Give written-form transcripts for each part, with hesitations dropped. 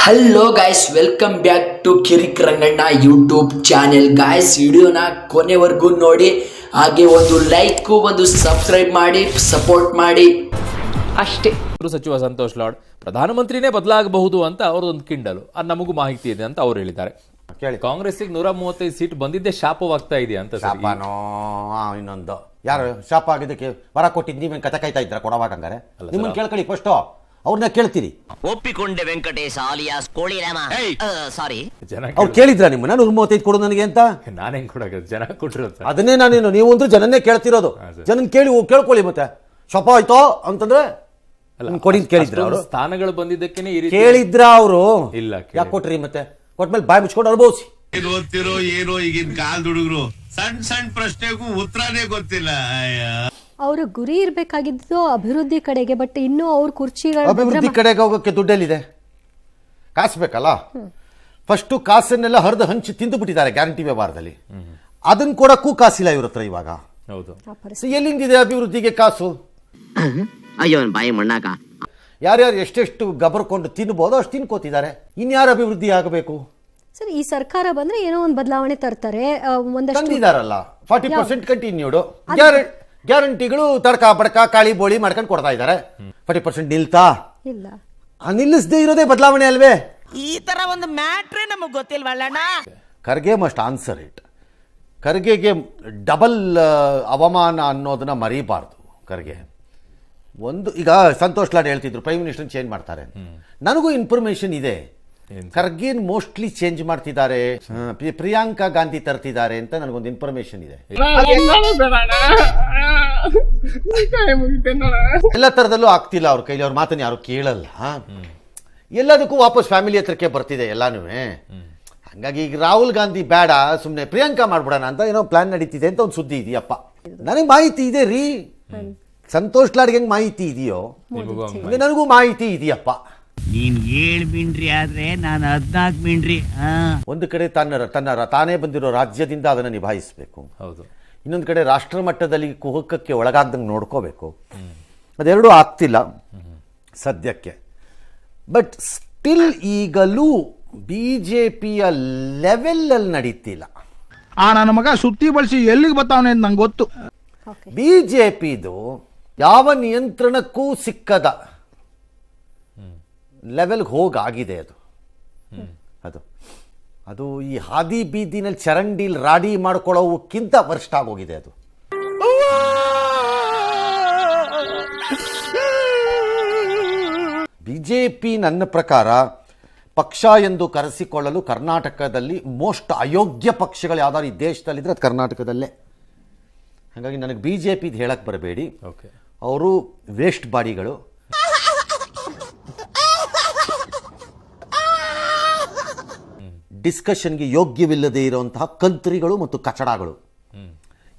Hello guys, welcome back to Kirik Ranganna YouTube channel. Guys, ವಿಡಿಯೋನ ಕೊನೆವರೆಗೂ ನೋಡಿ, ಹಾಗೆ ಒಂದು ಲೈಕ್ ಒಂದು ಸಬ್ಸ್ಕ್ರೈಬ್ ಮಾಡಿ ಸಪೋರ್ಟ್ ಮಾಡಿ ಅಷ್ಟೇ. ಸಚಿವ ಸಂತೋಷ್ ಲಾಡ್ ಪ್ರಧಾನಮಂತ್ರಿನೇ ಬದಲಾಗಬಹುದು ಅಂತ ಅವ್ರದೊಂದು ಕಿಂಡಲು, ಅದು ನಮಗೂ ಮಾಹಿತಿ ಇದೆ ಅಂತ ಅವ್ರು ಹೇಳಿದ್ದಾರೆ. ಕಾಂಗ್ರೆಸ್ಗೆ 135 ಸೀಟ್ ಬಂದಿದ್ದೆ ಶಾಪವಾಗ್ತಾ ಇದೆ ಅಂತ. ಶಾಪನೋ ಇನ್ನೊಂದು ಯಾರು ಶಾಪ ಆಗಿದ್ದಕ್ಕೆ ವರ ಕೊಟ್ಟಿದ್ದು ನೀವೇನು ಕತೆ ಕಾಯ್ತಾ ಇದ್ರ ಕೊಡವಾಗ ಹಂಗಾರೆ ನಿಮ್ಮನ್ನ ಕೇಳ್ಕೊಳ್ಳಿ ಫಸ್ಟ್, ಅವ್ರನ್ನ ಕೇಳ್ತೀರಿ. ಒಪ್ಪಿಕೊಂಡೆ ವೆಂಕಟೇಶ ಆಲಿಯಾಸ್ ಕೋಳಿರಾಮ. ಸಾರಿ, ಅವ್ರು ಕೇಳಿದ್ರ ನಿಮ್ಮನ್ನ 135 ಕೊಡು ನನಗೆ ಅಂತ? ನಾನು ಹೆಂಗ್ ಕೊಡೋದು, ಜನ ಕೊಟ್ಟಿರೋದು. ಅದನ್ನೇ ನಾನೇನು, ನೀವು ಅಂದ್ರೆ ಜನನ್ನೇ ಕೇಳ್ತಿರೋದು. ಜನನ್ ಕೇಳ್ಕೊಳ್ಳಿ. ಮತ್ತೆ ಶಾಪ ಆಯ್ತೋ ಅಂತಂದ್ರೆ ಕೊಡಿ ಕೇಳಿದ್ರ ಅವರು? ಸ್ಥಾನಗಳು ಬಂದಿದ್ದಕ್ಕೆ ಕೇಳಿದ್ರ ಅವರು? ಇಲ್ಲ. ಯಾಕೆ ಕೊಟ್ರಿ? ಮತ್ತೆ ಕೊಟ್ಮೇಲೆ ಬಾಯ್ ಮುಚ್ಕೊಂಡು ಅನುಭವಿಸಿ. ಓದ್ತಿರೋ ಏನೋ ಈಗಿನ ಕಾಲದ ಹುಡುಗರು ಸಣ್ಣ ಸಣ್ಣ ಪ್ರಶ್ನೆಗೂ ಉತ್ತರನೇ ಗೊತ್ತಿಲ್ಲ. ಅವರ ಗುರಿ ಇರಬೇಕಾಗಿದ್ದು ಅಭಿವೃದ್ಧಿ ಕಡೆಗೆ, ಬಟ್ ಇನ್ನೂ ಅವ್ರ ಕುರ್ಚಿಗಳು ಅಭಿವೃದ್ಧಿ ಕಡೆಗೆ ಹೋಗೋಕೆ ದುಡ್ಡೆಲ್ಲಿದೆ? ಕಾಸು ಬೇಕಲ್ಲ. ಫಸ್ಟು ಕಾಸನ್ನೆಲ್ಲ ಹರಿದು ಹಂಚಿ ತಿಂದು ಬಿಟ್ಟಿದ್ದಾರೆ ಗ್ಯಾರಂಟಿ ವ್ಯವಹಾರದಲ್ಲಿ. ಅದನ್ನ ಕೊಡಕ್ಕೂ ಕಾಸಿಲ್ಲ ಇವ್ರ ಹತ್ರ ಇವಾಗ. ಹೌದು. ಎಲ್ಲಿಂದಿದೆ ಅಭಿವೃದ್ಧಿಗೆ ಕಾಸು? ಅಯ್ಯೋ ಬಾಯಿ ಮಣ್ಣಾಕ. ಯಾರ್ಯಾರು ಎಷ್ಟೆಷ್ಟು ಗಬರ್ಕೊಂಡು ತಿನ್ಬೋದೋ ಅಷ್ಟು ತಿನ್ಕೋತಿದ್ದಾರೆ. ಇನ್ಯಾರು ಅಭಿವೃದ್ಧಿ ಆಗಬೇಕು? ಸರ್, ಈ ಸರ್ಕಾರ ಬಂದ್ರೆ ಏನೋ ಒಂದು ಬದಲಾವಣೆ ತರ್ತಾರೆ. ಒಂದಷ್ಟು ತಂದಿದಾರಲ್ಲ, 40% ಕಂಟಿನ್ಯೂಡು ಗ್ಯಾರಂಟಿಗಳು ತಡ್ಕ ಬಡ್ಕ ಕಾಳಿ ಬೋಳಿ ಮಾಡ್ಕೊಂಡು ಕೊಡ್ತಾ ಇದ್ದಾರೆ. 40% ನಿಲ್ತಾ ಇಲ್ಲ. ನಿಲ್ಲಿಸದೇ ಇರೋದೇ ಬದಲಾವಣೆ ಅಲ್ವೇ? ಈ ತರ ಒಂದು ಮ್ಯಾಟ್ರೇ ನಮಗ್ ಗೊತ್ತಿಲ್ವಲ್ಲಣ್ಣ. Kharge must answer it. ಖರ್ಗೆಗೆ ಡಬಲ್ ಅವಮಾನ ಅನ್ನೋದನ್ನ ಮರಿಬಾರ್ದು. ಖರ್ಗೆ ಒಂದು, ಈಗ ಸಂತೋಷ್ ಲಾಡ್ ಹೇಳ್ತಿದ್ರು ಪ್ರೈಮ್ ಮಿನಿಸ್ಟರ್ ಚೇಂಜ್ ಮಾಡ್ತಾರೆ. ನನಗೂ ಇನ್ಫಾರ್ಮೇಶನ್ ಇದೆ, ಖರ್ಗೆನ್ ಮೋಸ್ಟ್ಲಿ ಚೇಂಜ್ ಮಾಡ್ತಿದ್ದಾರೆ, ಪ್ರಿಯಾಂಕಾ ಗಾಂಧಿ ತರ್ತಿದ್ದಾರೆ ಅಂತ ನನಗೊಂದು ಇನ್ಫಾರ್ಮೇಶನ್ ಇದೆ. ಎಲ್ಲ ತರದಲ್ಲೂ ಆಗ್ತಿಲ್ಲ ಅವ್ರ ಕೈಲಿ. ಅವ್ರ ಮಾತನ್ನ ಯಾರು ಕೇಳಲ್ಲ. ಎಲ್ಲದಕ್ಕೂ ವಾಪಸ್ ಫ್ಯಾಮಿಲಿ ಹತ್ರಕ್ಕೆ ಬರ್ತಿದೆ ಎಲ್ಲಾನು. ಹಂಗಾಗಿ ಈಗ ರಾಹುಲ್ ಗಾಂಧಿ ಬೇಡ, ಸುಮ್ಮನೆ ಪ್ರಿಯಾಂಕಾ ಮಾಡ್ಬಿಡೋಣ ಅಂತ ಏನೋ ಪ್ಲಾನ್ ನಡೀತಿದೆ ಅಂತ ಒಂದು ಸುದ್ದಿ ಇದೆಯಪ್ಪ. ನನಗೆ ಮಾಹಿತಿ ಇದೆ ರೀ. ಸಂತೋಷ್ ಲಾಡ್ಗೆ ಹೆಂಗ್ ಮಾಹಿತಿ ಇದೆಯೋ ನನಗೂ ಮಾಹಿತಿ ಇದೆಯಪ್ಪ. ನೀನ್ 7 ಮಿಂಡ್ರಿ ಆದ್ರೆ ನಾನು 14 ಮಿಂಡ್ರಿ. ಒಂದು ಕಡೆ ತಾನೇ ಬಂದಿರೋ ರಾಜ್ಯದಿಂದ ಅದನ್ನು ನಿಭಾಯಿಸಬೇಕು. ಹೌದು. ಇನ್ನೊಂದು ಕಡೆ ರಾಷ್ಟ್ರ ಮಟ್ಟದಲ್ಲಿ ಕುಹಕಕ್ಕೆ ಒಳಗಾಗ್ದಂಗೆ ನೋಡ್ಕೋಬೇಕು. ಅದೆರಡೂ ಆಗ್ತಿಲ್ಲ ಸದ್ಯಕ್ಕೆ. ಬಟ್ ಸ್ಟಿಲ್ ಈಗಲೂ ಬಿಜೆಪಿಯ ಲೆವೆಲಲ್ಲಿ ನಡೀತಿಲ್ಲ. ನನ್ನ ಮಗ ಸುತ್ತಿ ಬಳಸಿ ಎಲ್ಲಿಗೆ ಬರ್ತಾವನೆ ಅಂತ ನಂಗೆ ಗೊತ್ತು. ಬಿಜೆಪಿದು ಯಾವ ನಿಯಂತ್ರಣಕ್ಕೂ ಸಿಕ್ಕದ ಲೆವೆಲ್ಗೆ ಹೋಗಾಗಿದೆ ಅದು. ಅದು ಅದು ಈ ಹಾದಿ ಬೀದಿನಲ್ಲಿ ಚರಂಡಿಲ್ ರಾಡಿ ಮಾಡ್ಕೊಳ್ಳೋಕ್ಕಿಂತ ವರ್ಸ್ಟ್ ಆಗೋಗಿದೆ ಅದು. ಬಿಜೆಪಿ ನನ್ನ ಪ್ರಕಾರ ಪಕ್ಷ ಎಂದು ಕರೆಸಿಕೊಳ್ಳಲು ಕರ್ನಾಟಕದಲ್ಲಿ ಮೋಸ್ಟ್ ಅಯೋಗ್ಯ ಪಕ್ಷಗಳು ಯಾವ್ದಾದ್ರು ಈ ದೇಶದಲ್ಲಿದ್ರೆ ಅದು ಕರ್ನಾಟಕದಲ್ಲೇ. ಹಾಗಾಗಿ ನನಗೆ ಬಿಜೆಪಿ ಹೇಳಕ್ ಬರಬೇಡಿ. ಅವರು ವೇಸ್ಟ್ ಬಾಡಿಗಳು. ಡಿಸ್ಕಷನ್ಗೆ ಯೋಗ್ಯವಿಲ್ಲದೆ ಇರುವಂತಹ ಕಂತ್ರಿಗಳು ಮತ್ತು ಕಚಡಗಳು.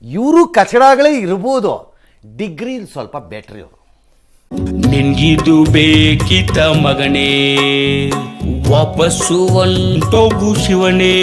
ಇವರು ಕಚಡಗಳೇ ಇರ್ಬೋದು, ಡಿಗ್ರಿ ಸ್ವಲ್ಪ ಬೆಟ್ರಿ ಅವರು. ನಿನ್ಗಿದು ಬೇಕಿತ ಮಗನೇ, ವಾಪಸ್ಸು ಒಂಟೋಗು ಶಿವನೇ.